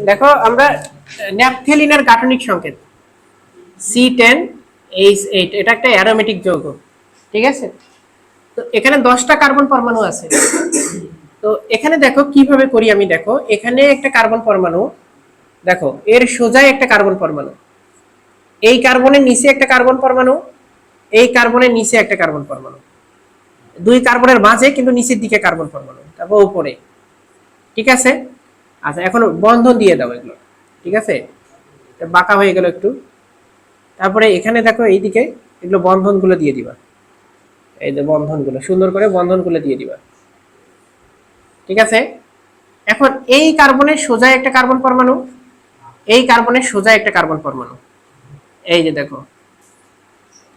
দেখো আমরা ন্যাপথেলিনের গাঠনিক সংকেত C10H8, এটা একটা অ্যারোমেটিক যৌগ, ঠিক আছে। তো এখানে 10টা কার্বন পরমাণু আছে। তো এখানে দেখো কিভাবে করি আমি, দেখো এখানে একটা কার্বন পরমাণু, দেখো এর সোজায় একটা কার্বন পরমাণু, এই কার্বনের নিচে একটা কার্বন পরমাণু, এই কার্বনের নিচে একটা কার্বন পরমাণু, দুই কার্বনের মাঝে কিন্তু নিচের দিকে কার্বন পরমাণু, তারপর উপরে, ঠিক আছে। আচ্ছা এখন বন্ধন দিয়ে দাও এগুলো, ঠিক আছে, বাঁকা হয়ে গেল একটু। তারপরে এখানে দেখো এইদিকে এগুলো বন্ধনগুলো দিয়ে দিবা, এই যে বন্ধনগুলো সুন্দর করে বন্ধনগুলো দিয়ে দিবা, ঠিক আছে। এখন এই কার্বনের সোজায় একটা কার্বন পরমাণু, এই কার্বনের সোজায় একটা কার্বন পরমাণু, এই যে দেখো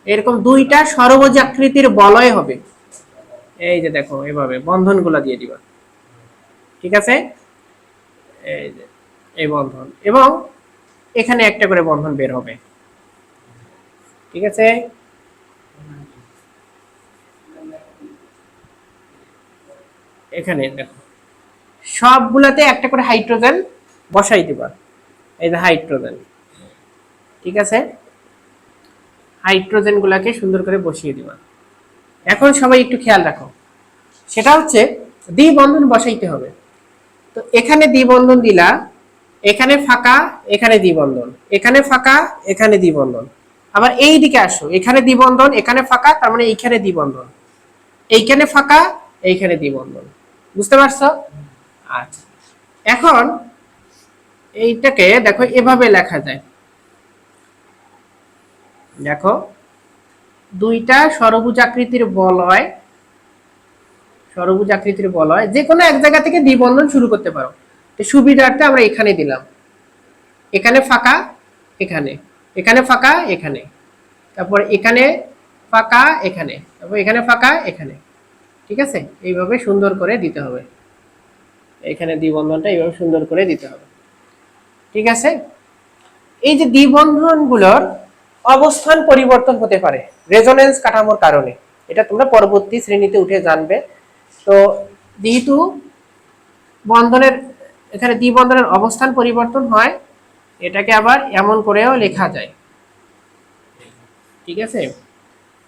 এরকম দুইটা ষড়ভুজ আকৃতির বলয় হবে, এই যে দেখো এভাবে বন্ধনগুলো দিয়ে দিবা, ঠিক আছে। এই যে এই বন্ধন, এবং এখানে একটা করে বন্ধন বের হবে, ঠিক আছে। এখানে দেখো সবগুলাতে একটা করে হাইড্রোজেন বসাই দিবা, এই যে হাইড্রোজেন, ঠিক আছে। হাইড্রোজেন গুলাকে সুন্দর করে বসিয়ে দিবা। এখন সবাই একটু খেয়াল রাখো, সেটা হচ্ছে দ্বিবন্ধন বসাইতে হবে। তো এখানে দ্বিবন্ধন দিলা, এখানে ফাঁকা, এখানে দ্বিবন্ধন, এখানে ফাঁকা, এখানে দ্বিবন্ধন। আবার এই দিকে আসো, এখানে দ্বিবন্ধন, এখানে ফাঁকা, তার মানে এইখানে দ্বিবন্ধন, এইখানে ফাঁকা, এইখানে দ্বিবন্ধন। বুঝতে পারছো? আচ্ছা এখন এইটাকে দেখো এভাবে লেখা যায়, দেখো দুইটা ষড়ভুজ আকৃতির বলয়, ষড়ভুজ আকৃতির বলয় যে কোনো এক জায়গা থেকে দ্বিবন্ধন শুরু করতে পারো। তো সুবিধার্থে আমরা এখানে দিলাম, এখানে ফাঁকা, এখানে, এখানে ফাঁকা, এখানে, তারপর এখানে ফাঁকা, এখানে, তারপর এখানে ফাঁকা, এখানে, ঠিক আছে। এইভাবে সুন্দর করে দিতে হবে, এখানে দ্বিবন্ধনটা এইভাবে সুন্দর করে দিতে হবে, ঠিক আছে। এই যে দ্বিবন্ধনগুলোর অবস্থান পরিবর্তন হতে পারে রেজোনেন্স কাঠামোর কারণে, এটা তোমরা পরবর্তী শ্রেণীতে উঠে জানবে। তো যেহেতু বন্ধনের এখানে দ্বিবন্ধনের অবস্থান পরিবর্তন হয়, এটাকে আবার এমন করেও লেখা যায়, ঠিক আছে।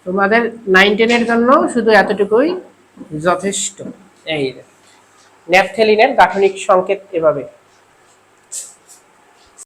তোমাদের 9-10 এর জন্য শুধু এতটুকুই যথেষ্ট। এই ন্যাপথেলিনের গাঠনিক সংকেত এভাবে।